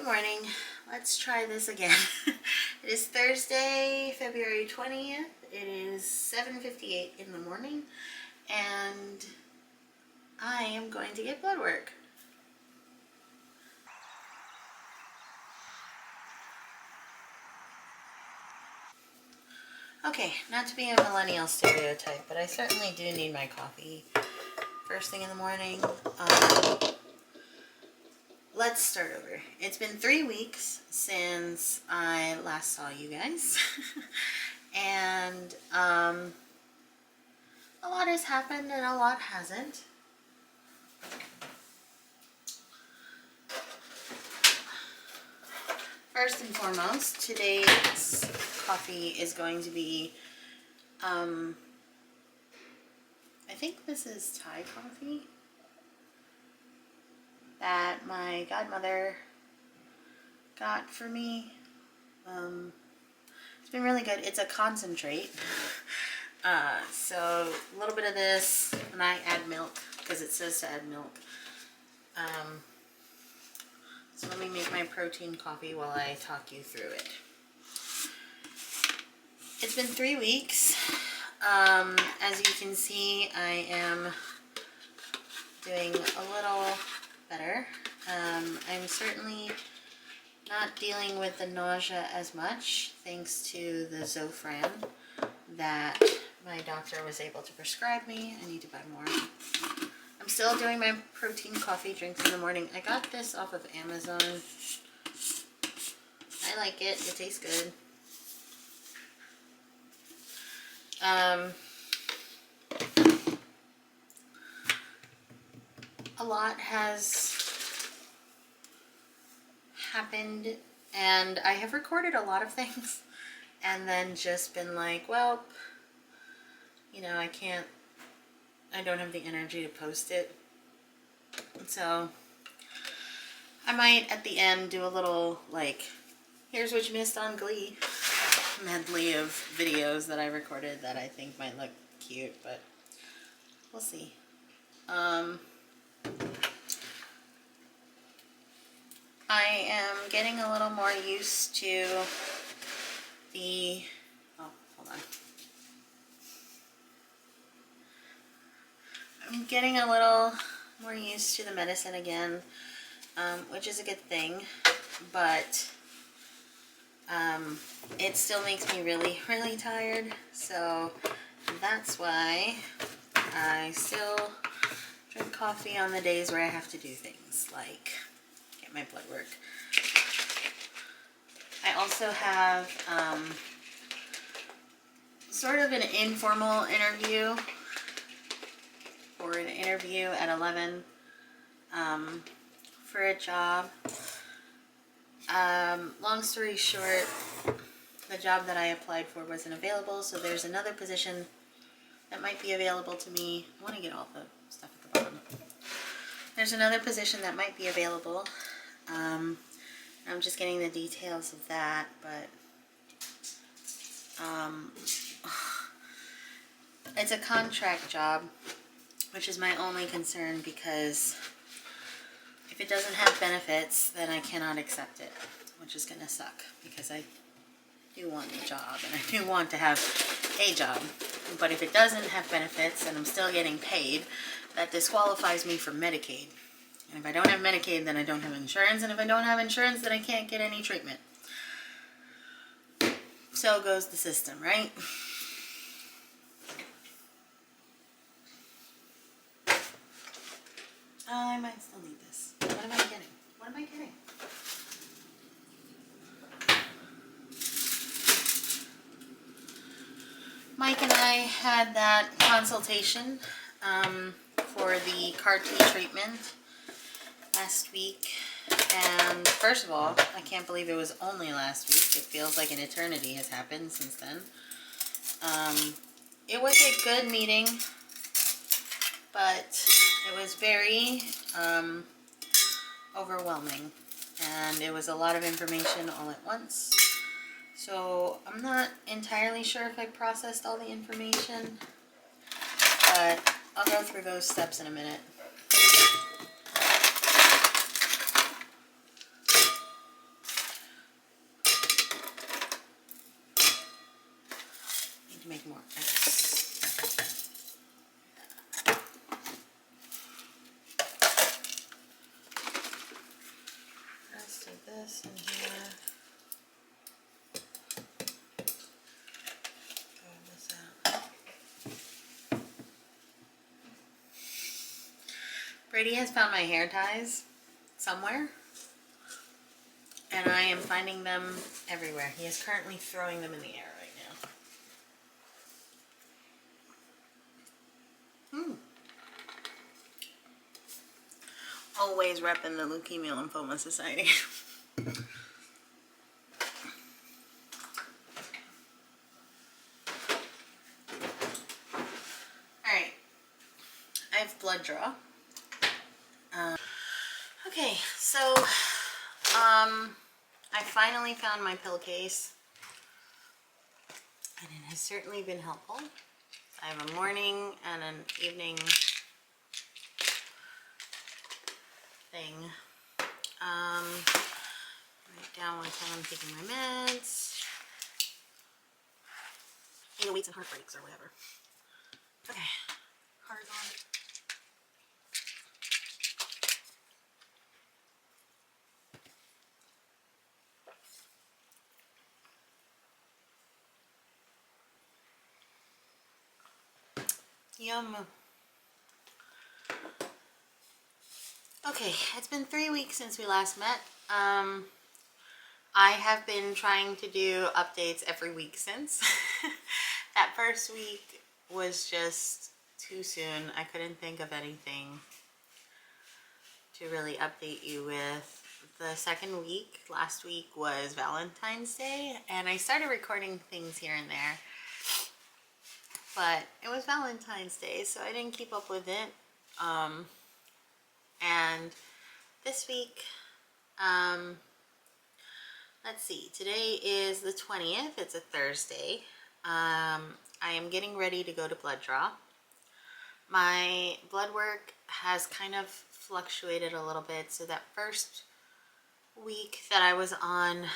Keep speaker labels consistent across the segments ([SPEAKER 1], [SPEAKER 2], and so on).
[SPEAKER 1] morning. Let's try this again. It is Thursday, February 20th. It is 7:58 in the morning, and I am going to get blood work. Okay, not to be a millennial stereotype, but I certainly do need my coffee first thing in the morning. Let's start over. It's been 3 weeks since I last saw you guys. And a lot has happened and a lot hasn't. First and foremost, today's coffee is going to be, I think this is Thai coffee that my godmother got for me. It's been really good. It's a concentrate. So a little bit of this, and I add milk because it says to add milk. So let me make my protein coffee while I talk you through it. It's been 3 weeks. As you can see, I am doing a little better. I'm certainly not dealing with the nausea as much thanks to the Zofran that my doctor was able to prescribe me. I need to buy more. I'm still doing my protein coffee drinks in the morning. I got this off of Amazon. I like it. It tastes good. A lot has happened, and I have recorded a lot of things and then just been like, well, you know, I don't have the energy to post it. So I might at the end do a little like, here's what you missed on Glee medley of videos that I recorded that I think might look cute, but we'll see. I am getting a little more used to the, oh, hold on. I'm getting a little more used to the medicine again, which is a good thing, but it still makes me really, really tired. So that's why I still drink coffee on the days where I have to do things like get my blood work. I also have sort of an informal interview, or an interview at 11 for a job. Long story short, the job that I applied for wasn't available, so there's another position that might be available to me. I want to get all the stuff at the bottom. There's another position that might be available. I'm just getting the details of that, but it's a contract job, which is my only concern, because if it doesn't have benefits, then I cannot accept it, which is going to suck, because I do want a job, and I do want to have a job. But if it doesn't have benefits and I'm still getting paid, that disqualifies me from Medicaid. And if I don't have Medicaid, then I don't have insurance, and if I don't have insurance, then I can't get any treatment. So goes the system, right? I might still need this. What am I getting? What am I getting? Mike and I had that consultation for the CAR T treatment last week. And first of all, I can't believe it was only last week. It feels like an eternity has happened since then. It was a good meeting, but it was very overwhelming, and it was a lot of information all at once. So I'm not entirely sure if I processed all the information, but I'll go through those steps in a minute. make more ice. Let's do this in here. Throw this out. Brady has found my hair ties somewhere, and I am finding them everywhere. He is currently throwing them in the air right now. Always repping the Leukemia Lymphoma Society. Alright, I have blood draw. Okay, so I finally found my pill case, and it has certainly been helpful. I have a morning and an evening thing. Write down what time I'm taking my meds. 808s and heartbreaks or whatever. Okay, heart on. Yum. Okay, it's been 3 weeks since we last met. I have been trying to do updates every week since. That first week was just too soon. I couldn't think of anything to really update you with. The second week, last week, was Valentine's Day, and I started recording things here and there. But it was Valentine's Day, so I didn't keep up with it. And this week, let's see, today is the 20th, it's a Thursday. I am getting ready to go to blood draw. My blood work has kind of fluctuated a little bit, so that first week that I was on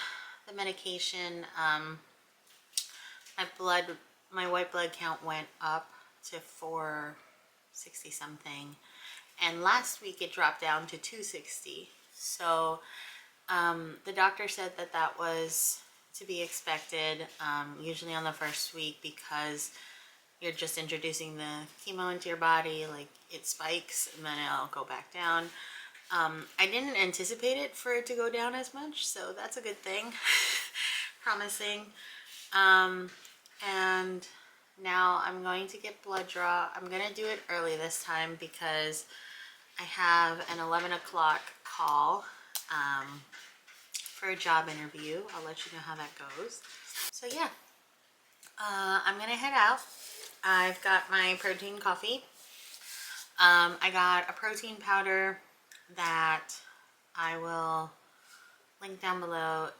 [SPEAKER 1] the medication, my white blood count went up to 460 something, and last week it dropped down to 260. So the doctor said that that was to be expected, usually on the first week, because you're just introducing the chemo into your body, like it spikes and then it'll go back down. I didn't anticipate it for it to go down as much, so that's a good thing. Promising. And now I'm going to get blood draw. I'm going to do it early this time because I have an 11 o'clock call for a job interview. I'll let you know how that goes. So yeah, I'm going to head out. I've got my protein coffee. I got a protein powder that I will link down below.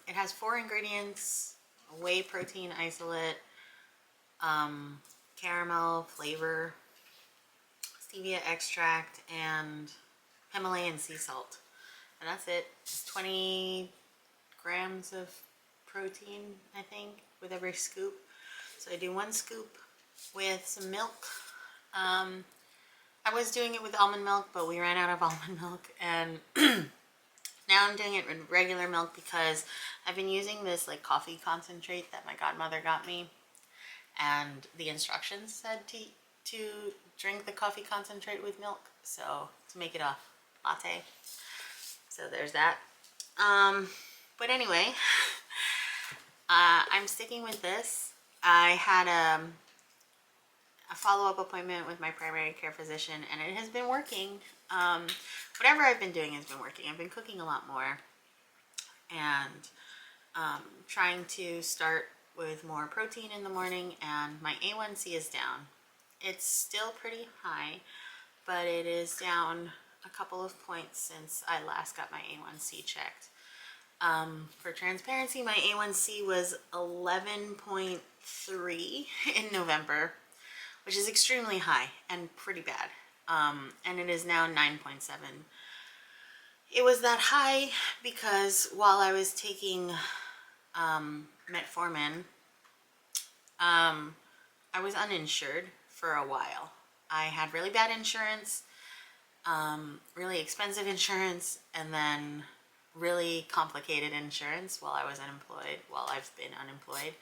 [SPEAKER 1] It has 4 ingredients: whey protein isolate, caramel flavor, stevia extract, and Himalayan sea salt. And that's it. It's 20 grams of protein, I think, with every scoop. So I do 1 scoop with some milk. I was doing it with almond milk, but we ran out of almond milk, and now I'm doing it with regular milk because I've been using this like coffee concentrate that my godmother got me, and the instructions said to drink the coffee concentrate with milk, so to make it a latte. So there's that. But anyway, I'm sticking with this. I had a follow-up appointment with my primary care physician, and it has been working. Whatever I've been doing has been working. I've been cooking a lot more and trying to start with more protein in the morning, and my A1C is down. It's still pretty high, but it is down a couple of points since I last got my A1C checked. For transparency, my A1C was 11.3 in November, which is extremely high and pretty bad. And it is now 9.7. It was that high because while I was taking metformin, I was uninsured for a while. I had really bad insurance, really expensive insurance, and then really complicated insurance while I was unemployed, while I've been unemployed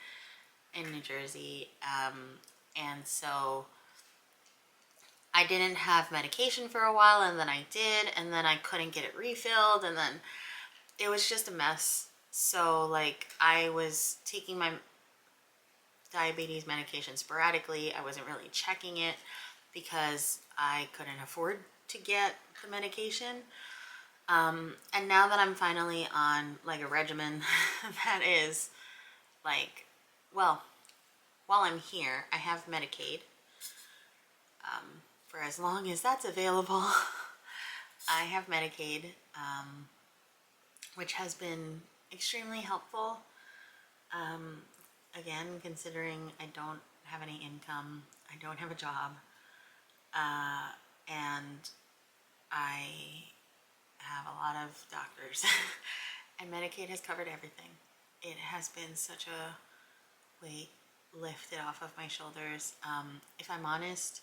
[SPEAKER 1] in New Jersey. And so I didn't have medication for a while, and then I did, and then I couldn't get it refilled, and then it was just a mess. So like I was taking my diabetes medication sporadically. I wasn't really checking it because I couldn't afford to get the medication. And now that I'm finally on like a regimen that is like, well, while I'm here, I have Medicaid for as long as that's available. I have Medicaid, which has been extremely helpful. Again, considering I don't have any income, I don't have a job, and I have a lot of doctors, and Medicaid has covered everything. It has been such a weight lifted off of my shoulders. If I'm honest,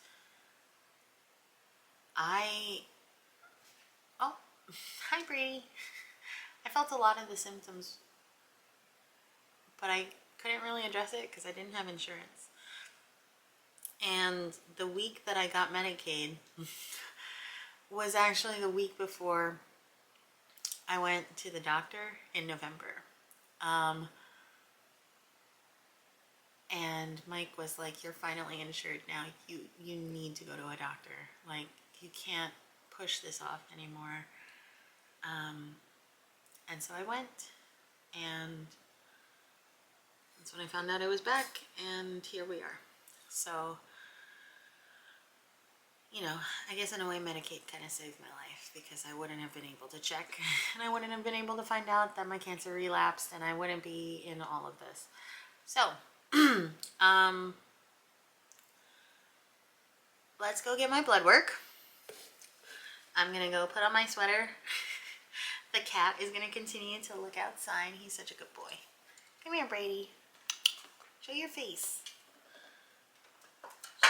[SPEAKER 1] oh, hi Brady. I felt a lot of the symptoms, but I couldn't really address it because I didn't have insurance. And the week that I got Medicaid was actually the week before I went to the doctor in November. And Mike was like, "You're finally insured now. You need to go to a doctor. Like, you can't push this off anymore." And so I went, and that's when I found out I was back, and here we are. So, you know, I guess in a way Medicaid kind of saved my life, because I wouldn't have been able to check, and I wouldn't have been able to find out that my cancer relapsed, and I wouldn't be in all of this. So, let's go get my blood work. I'm gonna go put on my sweater. The cat is gonna continue to look outside. He's such a good boy. Come here, Brady. Show your face.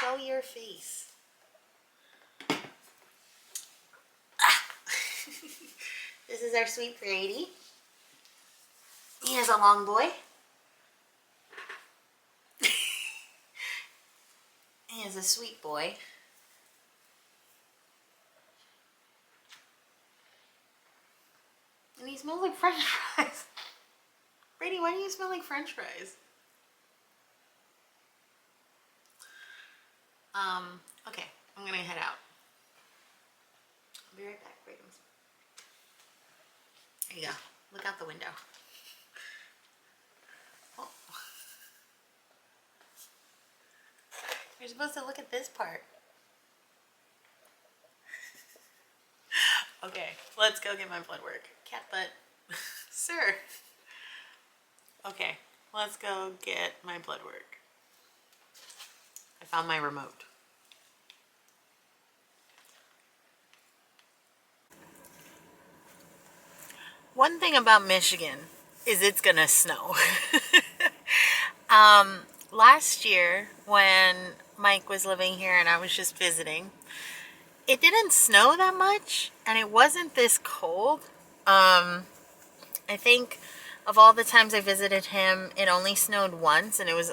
[SPEAKER 1] Show your face. Ah. This is our sweet Brady. He is a long boy. He is a sweet boy. And he smells like French fries. Brady, why do you smell like French fries? Okay, I'm gonna head out. I'll be right back, Brady. There you go. Look out the window. Oh. You're supposed to look at this part. Okay, let's go get my blood work. Cat butt. Sir. Okay, let's go get my blood work. I found my remote. One thing about Michigan is it's gonna snow. Last year when Mike was living here and I was just visiting, it didn't snow that much and it wasn't this cold. I think of all the times I visited him, it only snowed once, and it was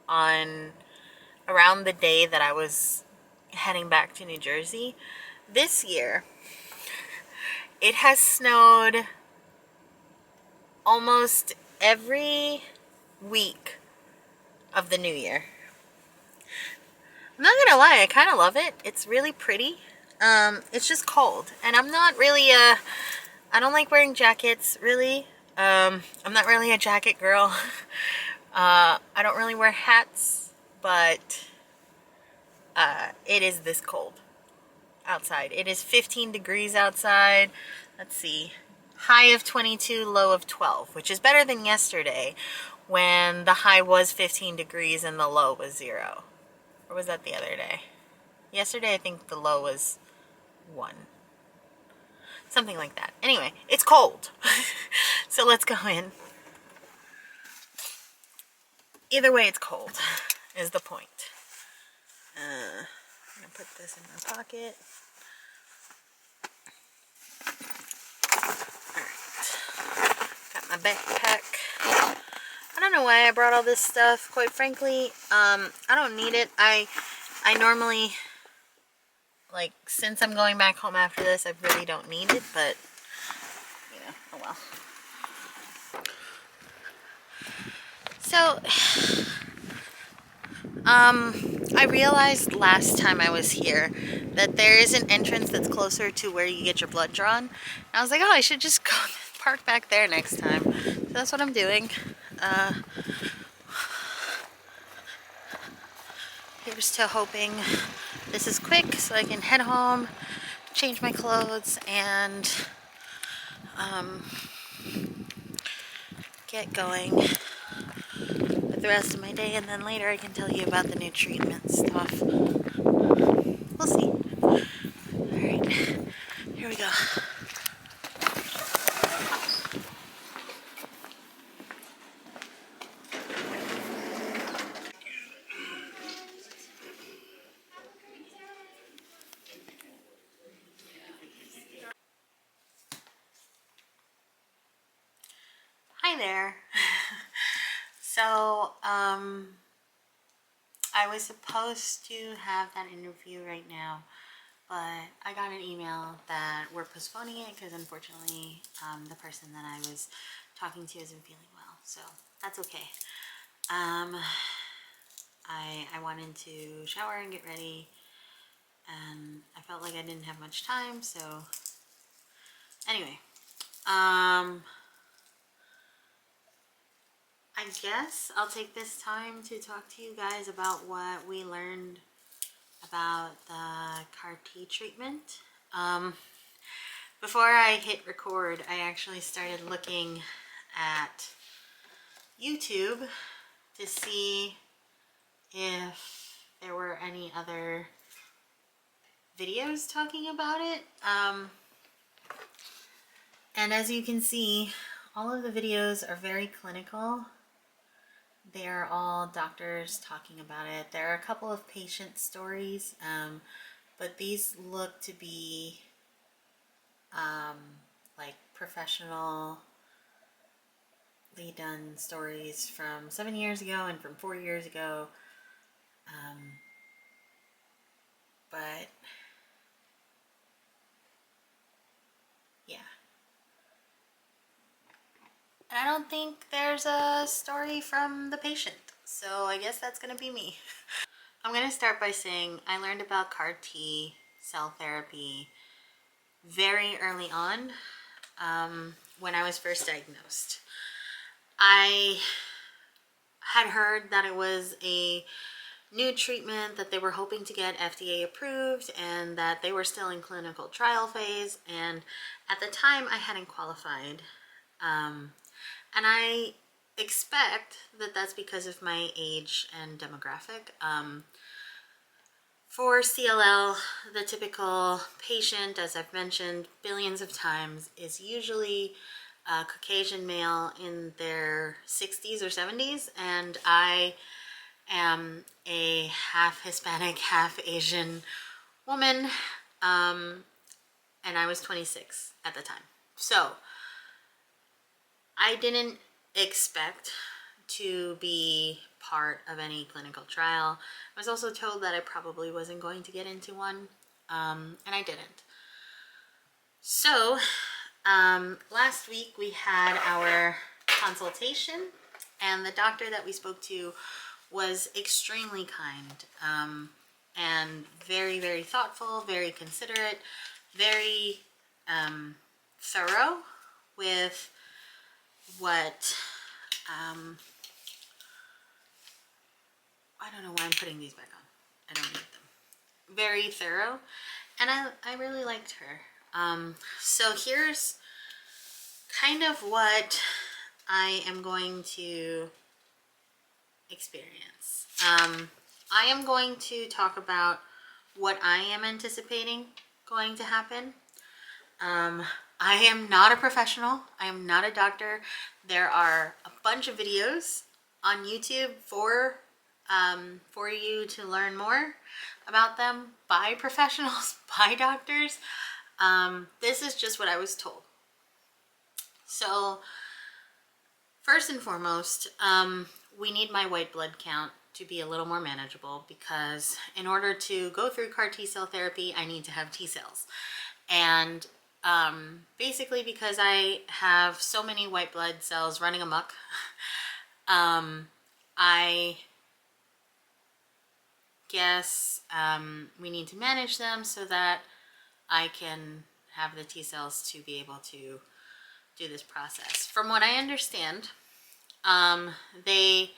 [SPEAKER 1] on around the day that I was heading back to New Jersey. This year, it has snowed almost every week of the new year. I'm not gonna lie, I kind of love it. It's really pretty. It's just cold, and I'm not really I don't like wearing jackets, really. I'm not really a jacket girl. I don't really wear hats, but it is this cold outside. It is 15 degrees outside. Let's see. High of 22, low of 12, which is better than yesterday when the high was 15 degrees and the low was 0. Or was that the other day? Yesterday, I think the low was 1. Something like that. Anyway, it's cold. So let's go in. Either way, it's cold. is the point. I'm gonna put this in my pocket. Alright, got my backpack. I don't know why I brought all this stuff, quite frankly. I don't need it. I normally, like, since I'm going back home after this, I really don't need it, but, you know, oh well. So, I realized last time I was here that there is an entrance that's closer to where you get your blood drawn. And I was like, oh, I should just go park back there next time. So that's what I'm doing. Here's to hoping this is quick so I can head home, change my clothes, and get going with the rest of my day, and then later I can tell you about the new treatment stuff. We'll see. Alright, here we go. Hi there. So, I was supposed to have that interview right now, but I got an email that we're postponing it because unfortunately the person that I was talking to isn't feeling well, so that's okay. I wanted to shower and get ready, and I felt like I didn't have much time, so anyway, I guess I'll take this time to talk to you guys about what we learned about the CAR T treatment. Before I hit record, I actually started looking at YouTube to see if there were any other videos talking about it. And as you can see, all of the videos are very clinical. They are all doctors talking about it. There are a couple of patient stories, but these look to be like professionally done stories from 7 years ago and from 4 years ago. But yeah. And I don't think there's a story from the patient, so I guess that's gonna be me. I'm gonna start by saying I learned about CAR T cell therapy very early on, when I was first diagnosed. I had heard that it was a new treatment that they were hoping to get FDA approved and that they were still in clinical trial phase, and at the time I hadn't qualified. And I expect that that's because of my age and demographic. For CLL, the typical patient, as I've mentioned billions of times, is usually a Caucasian male in their 60s or 70s, and I am a half Hispanic, half Asian woman, and I was 26 at the time. So I didn't expect to be part of any clinical trial. I was also told that I probably wasn't going to get into one, and I didn't. So last week we had our consultation, and the doctor that we spoke to was extremely kind, and very, very thoughtful, very considerate, very thorough with what, I don't know why I'm putting these back on. I don't need them. Very thorough, and I really liked her. So here's kind of what I am going to experience. I am going to talk about what I am anticipating going to happen. I am not a professional. I am not a doctor. There are a bunch of videos on YouTube for for you to learn more about them by professionals, by doctors. This is just what I was told. So first and foremost, we need my white blood count to be a little more manageable, because in order to go through CAR T cell therapy, I need to have T cells. And basically because I have so many white blood cells running amok, I guess we need to manage them so that I can have the T cells to be able to do this process. From what I understand, they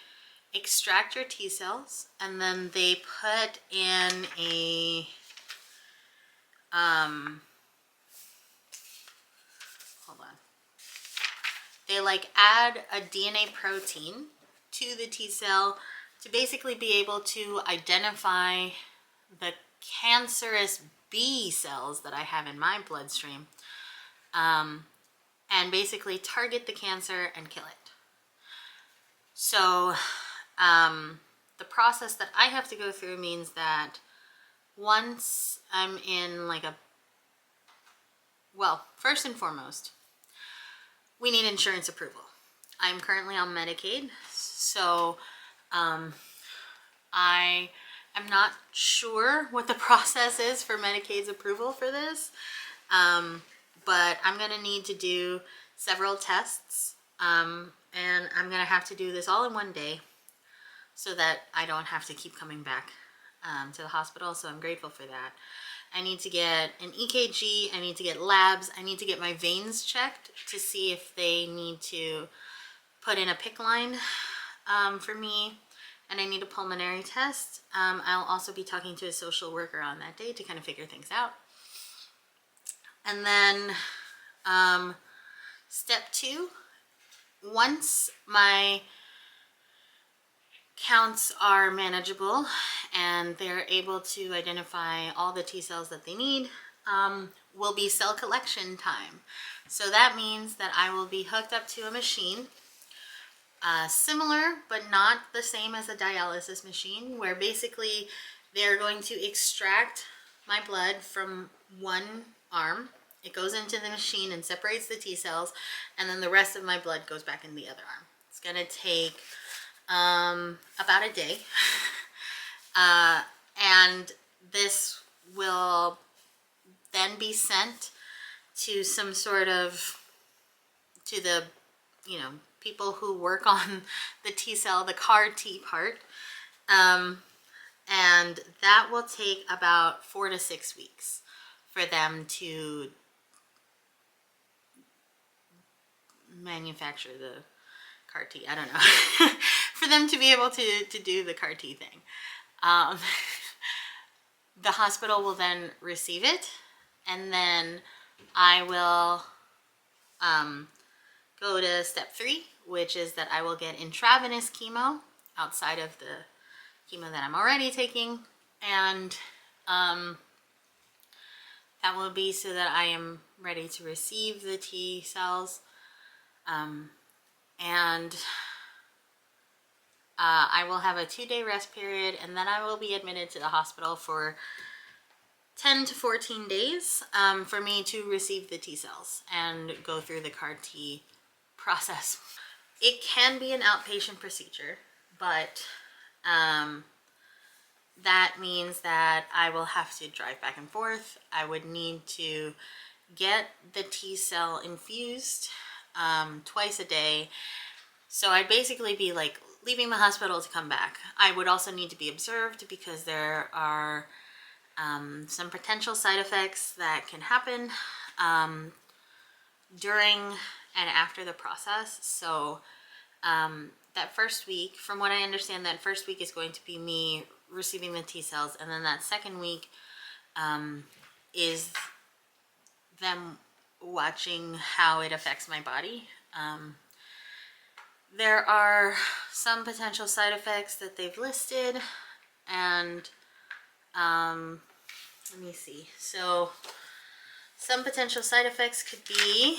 [SPEAKER 1] extract your T cells and then they put in a hold on. They like add a DNA protein to the T cell to basically be able to identify the cancerous B cells that I have in my bloodstream, and basically target the cancer and kill it. So the process that I have to go through means that once I'm in like a, well, first and foremost, we need insurance approval. I'm currently on Medicaid, so I am not sure what the process is for Medicaid's approval for this, but I'm going to need to do several tests, and I'm going to have to do this all in one day so that I don't have to keep coming back to the hospital, so I'm grateful for that. I need to get an EKG, I need to get labs, I need to get my veins checked to see if they need to put in a PICC line for me, and I need a pulmonary test. I'll also be talking to a social worker on that day to kind of figure things out. And then step 2, once my counts are manageable and they're able to identify all the T cells that they need, will be cell collection time. So that means that I will be hooked up to a machine, similar but not the same as a dialysis machine, where basically they're going to extract my blood from one arm. It goes into the machine and separates the T cells, and then the rest of my blood goes back in the other arm. It's going to take about a day, and this will then be sent to some sort of, to the, you know, people who work on the T cell, the CAR T part, and that will take about 4 to 6 weeks for them to manufacture the CAR T. I don't know. For them to be able to do the CAR T thing. The hospital will then receive it, and then I will go to step 3, which is that I will get intravenous chemo outside of the chemo that I'm already taking, and that will be so that I am ready to receive the T cells, and I will have a 2-day rest period, and then I will be admitted to the hospital for 10 to 14 days for me to receive the T cells and go through the CAR T process. It can be an outpatient procedure, but that means that I will have to drive back and forth. I would need to get the T cell infused twice a day. So I'd basically be like leaving the hospital to come back. I would also need to be observed because there are some potential side effects that can happen during and after the process. So that first week, from what I understand, that first week is going to be me receiving the T cells, and then that second week is them watching how it affects my body. There are some potential side effects that they've listed, and let me see. So some potential side effects could be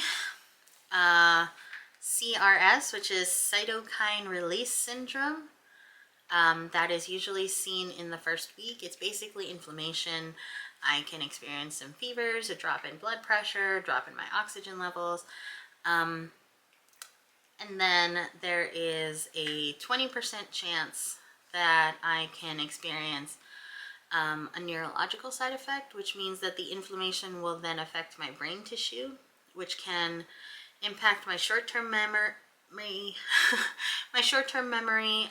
[SPEAKER 1] CRS, which is cytokine release syndrome. That is usually seen in the first week. It's basically inflammation. I can experience some fevers, a drop in blood pressure, a drop in my oxygen levels. And then there is a 20% chance that I can experience a neurological side effect, which means that the inflammation will then affect my brain tissue, which can impact my short-term memory,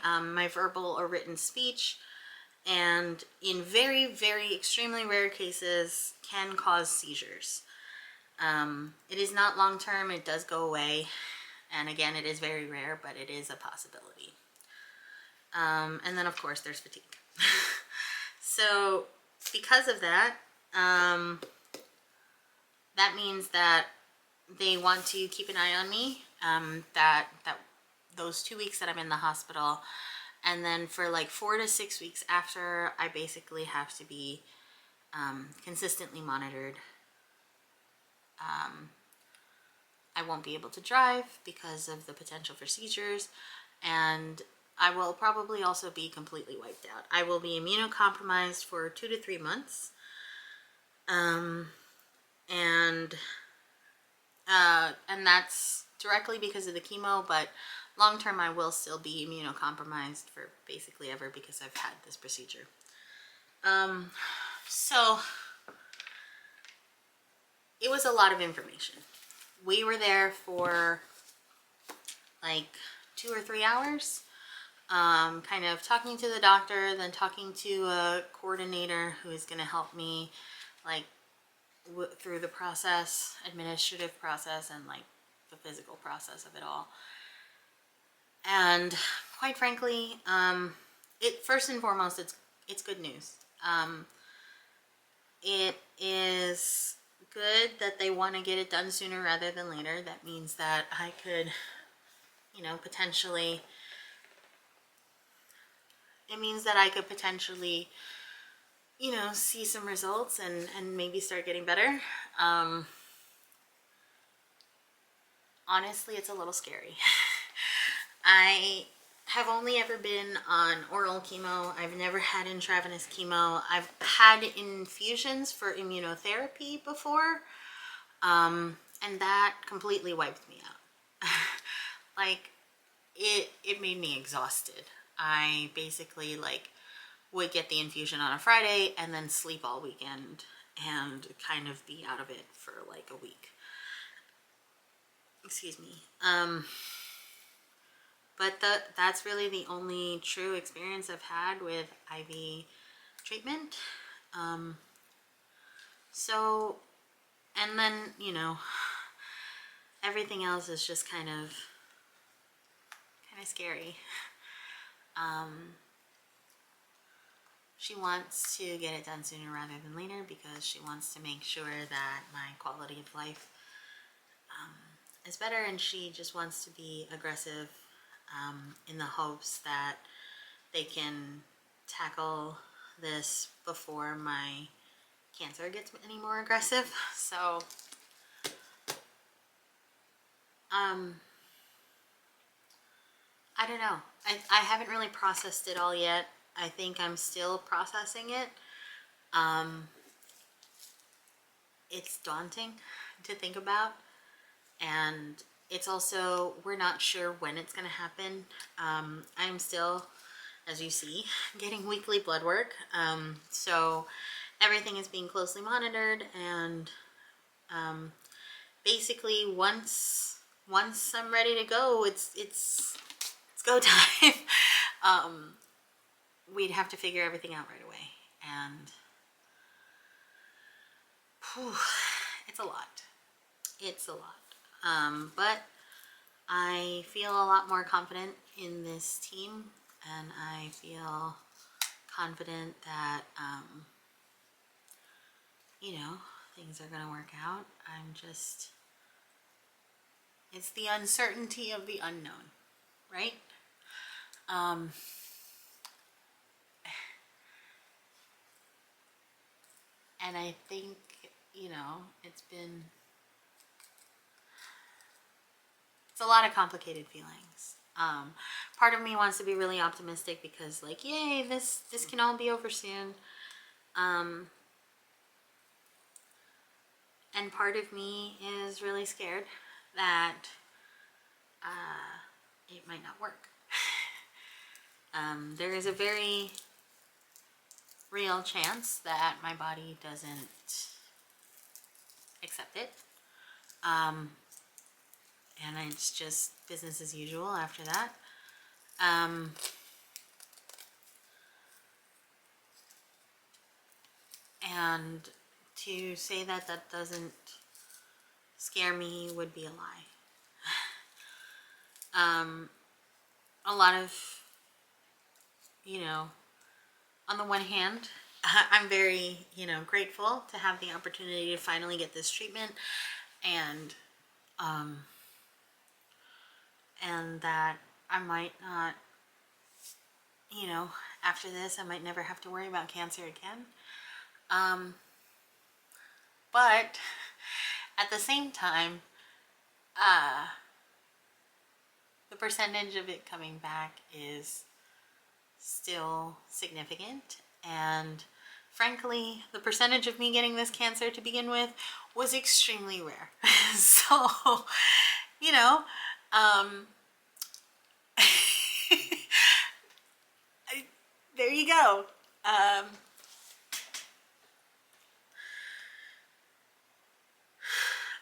[SPEAKER 1] my verbal or written speech, and in very, very extremely rare cases can cause seizures. It is not long-term, it does go away, and again, it is very rare, but it is a possibility. And then of course there's fatigue. So because of that, that means that they want to keep an eye on me, that those 2 weeks that I'm in the hospital, and then for like 4 to 6 weeks after, I basically have to be consistently monitored. I won't be able to drive because of the potential for seizures, and I will probably also be completely wiped out. I will be immunocompromised for 2 to 3 months, and that's directly because of the chemo, but long term I will still be immunocompromised for basically ever because I've had this procedure. So it was a lot of information. We were there for like 2 or 3 hours, kind of talking to the doctor, then talking to a coordinator who is going to help me like through the process, administrative process, and like the physical process of it all. And quite frankly, first and foremost, it's good news. It is good that they want to get it done sooner rather than later. That means that I could, potentially, see some results and maybe start getting better. Honestly, it's a little scary. I have only ever been on oral chemo. I've never had intravenous chemo. I've had infusions for immunotherapy before, and that completely wiped me out. Like, it made me exhausted. I basically would get the infusion on a Friday and then sleep all weekend and kind of be out of it for like a week. Excuse me. But that's really the only true experience I've had with IV treatment. So, and then, everything else is just kind of scary. She wants to get it done sooner rather than later because she wants to make sure that my quality of life is better, and she just wants to be aggressive in the hopes that they can tackle this before my cancer gets any more aggressive. So I don't know. I haven't really processed it all yet. I think I'm still processing it. It's daunting to think about, and it's also, we're not sure when it's going to happen. I'm still, as you see, getting weekly blood work. So everything is being closely monitored, and basically once I'm ready to go, it's go time. We'd have to figure everything out right away, and it's a lot. It's a lot. But I feel a lot more confident in this team, and I feel confident that, things are going to work out. It's the uncertainty of the unknown, right? And I think, it's a lot of complicated feelings. Part of me wants to be really optimistic because, like, yay, this can all be over soon. And part of me is really scared that it might not work. There is a very real chance that my body doesn't accept it. And it's just business as usual after that. And to say that that doesn't scare me would be a lie. A lot of, on the one hand, I'm very, grateful to have the opportunity to finally get this treatment, and that I might not, after this, I might never have to worry about cancer again. But at the same time, the percentage of it coming back is still significant, and frankly, the percentage of me getting this cancer to begin with was extremely rare. So, there you go.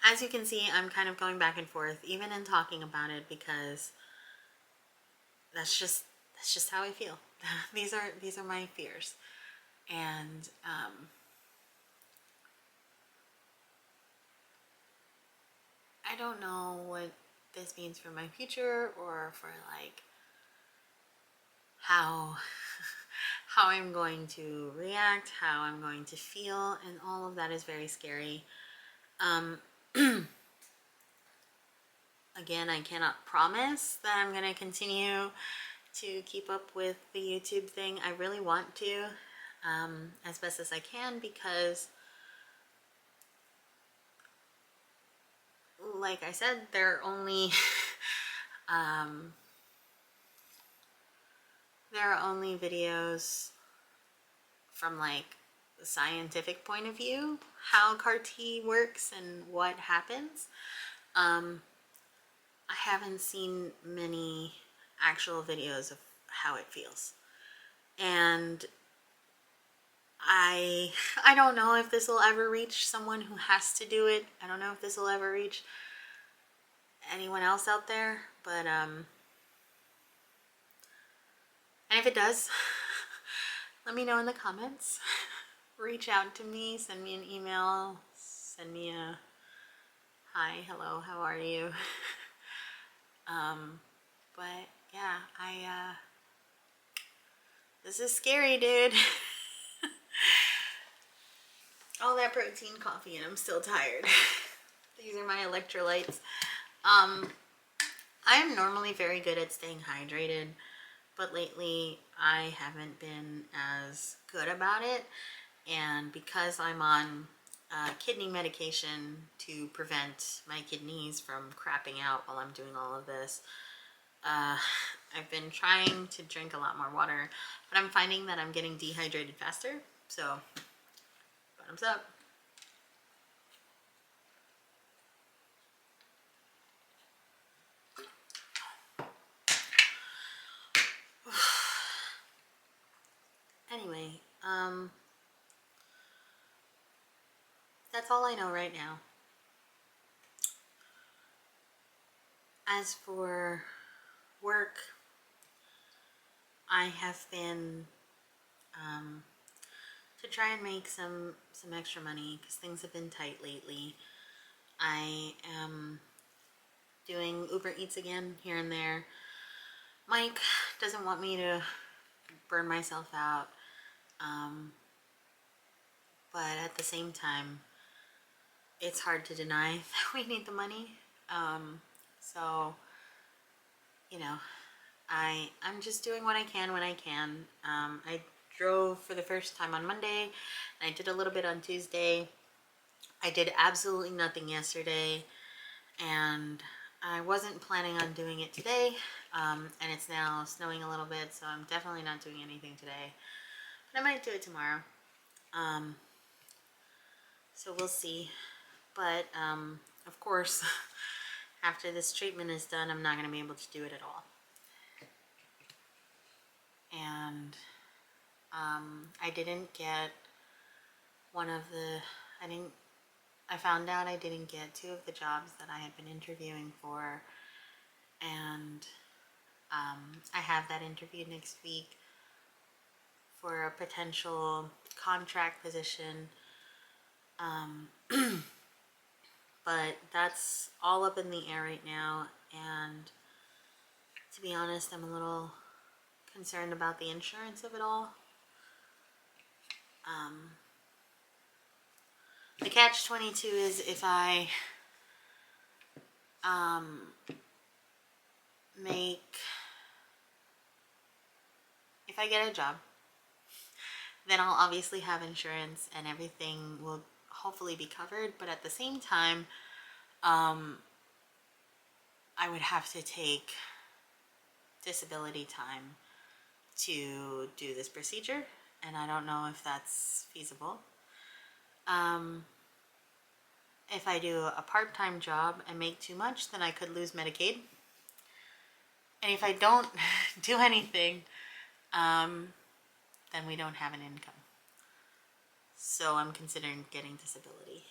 [SPEAKER 1] As you can see, I'm kind of going back and forth, even in talking about it, because that's just how I feel. These are my fears, and I don't know what this means for my future, or for like how I'm going to react, how I'm going to feel, and all of that is very scary. Again, I cannot promise that I'm going to continue to keep up with the YouTube thing. I really want to, as best as I can, because like I said, there are only videos from like the scientific point of view, how CAR-T works and what happens. I haven't seen many actual videos of how it feels, and I don't know if this will ever reach someone who has to do it. I don't know if this will ever reach anyone else out there, but and if it does, let me know in the comments. Reach out to me, send me an email, send me a hi, hello, how are you? But yeah, this is scary, dude. All that protein coffee and I'm still tired. These are my electrolytes. I'm normally very good at staying hydrated, but lately I haven't been as good about it. And because I'm on kidney medication to prevent my kidneys from crapping out while I'm doing all of this, I've been trying to drink a lot more water, but I'm finding that I'm getting dehydrated faster. So, bottoms up. Anyway, that's all I know right now. As for work, I have been to try and make some extra money because things have been tight lately. I am doing Uber Eats again here and there. Mike doesn't want me to burn myself out, but at the same time, it's hard to deny that we need the money. So, I'm just doing what I can when I can. I drove for the first time on Monday, and I did a little bit on Tuesday. I did absolutely nothing yesterday, and I wasn't planning on doing it today, and it's now snowing a little bit, so I'm definitely not doing anything today. But I might do it tomorrow. Um, so we'll see. But of course, after this treatment is done, I'm not going to be able to do it at all. And I didn't get one of the, I found out I didn't get two of the jobs that I had been interviewing for. And I have that interview next week for a potential contract position. But that's all up in the air right now. And to be honest, I'm a little concerned about the insurance of it all. The catch-22 is if I if I get a job, then I'll obviously have insurance and everything will hopefully be covered. But at the same time, I would have to take disability time to do this procedure, and I don't know if that's feasible. If I do a part-time job and make too much, then I could lose Medicaid. And if I don't do anything, then we don't have an income. So I'm considering getting disability.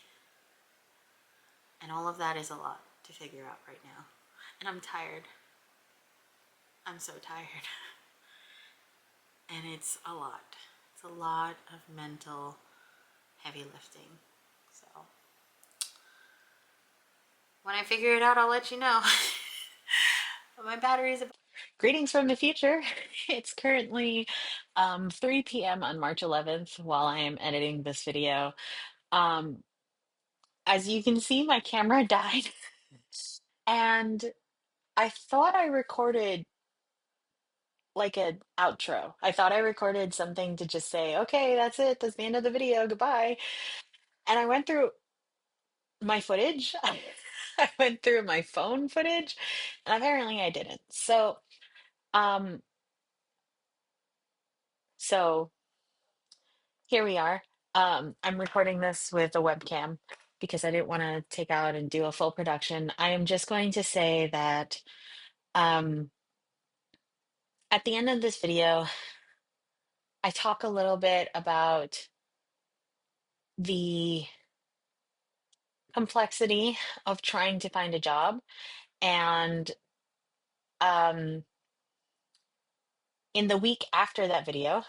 [SPEAKER 1] And all of that is a lot to figure out right now. And I'm tired. I'm so tired. And it's a lot. It's a lot of mental heavy lifting. So when I figure it out, I'll let you know. But my battery's about. Greetings from the future. It's currently 3 p.m. on March 11th while I am editing this video. Um, as you can see, my camera died, and I thought I recorded like an outro. I thought I recorded something to just say, okay, that's it. That's the end of the video. Goodbye. And I went through my footage. I went through my phone footage, and apparently I didn't. Um, so here we are. I'm recording this with a webcam because I didn't want to take out and do a full production. I am just going to say that um, at the end of this video, I talk a little bit about the complexity of trying to find a job. And um, in the week after that video,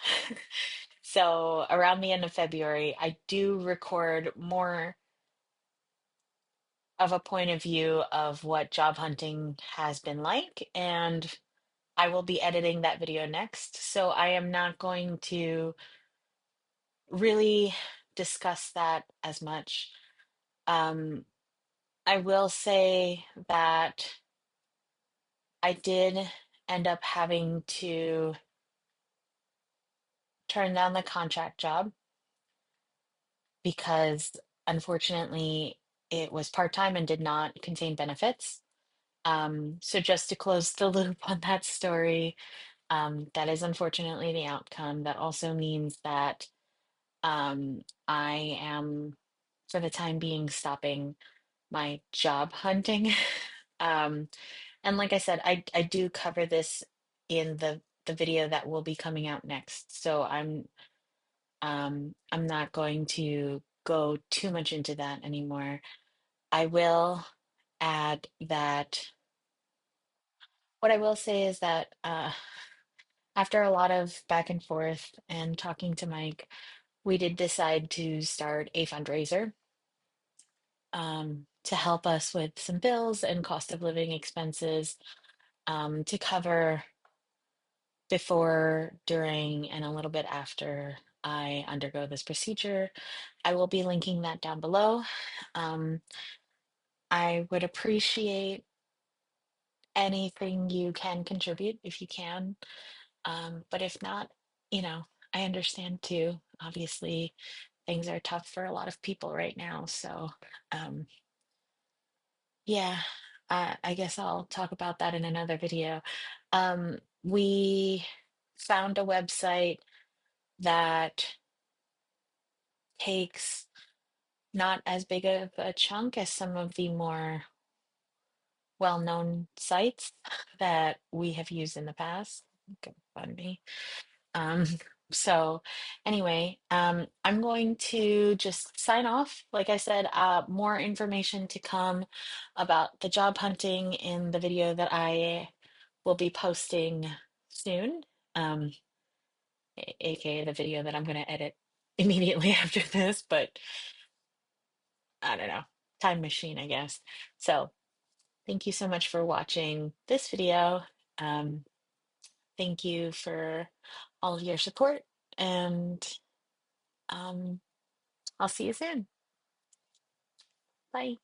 [SPEAKER 1] so around the end of February, I do record more of a point of view of what job hunting has been like. And I will be editing that video next. So I am not going to really discuss that as much. Um, I will say that I did end up having to turn down the contract job because unfortunately it was part-time and did not contain benefits. So just to close the loop on that story, that is unfortunately the outcome. That also means that I am, for the time being, stopping my job hunting. Um, and like I said, I do cover this in the video that will be coming out next. So I'm not going to go too much into that anymore. I will add that what I will say is that after a lot of back and forth and talking to Mike, we did decide to start a fundraiser to help us with some bills and cost of living expenses to cover before, during, and a little bit after I undergo this procedure. I will be linking that down below. Um, I would appreciate anything you can contribute if you can. But if not, you know, I understand too. Obviously, things are tough for a lot of people right now. So, yeah.
[SPEAKER 2] I guess I'll talk about that in another video. We found a website that takes not as big of a chunk as some of the more well-known sites that we have used in the past. Go fund me. Um, so anyway, I'm going to just sign off. Like I said, more information to come about the job hunting in the video that I will be posting soon, um, aka the video that I'm going to edit immediately after this, but I don't know, time machine, I guess. So thank you so much for watching this video. Um, thank you for all of your support, and um, I'll see you soon. Bye.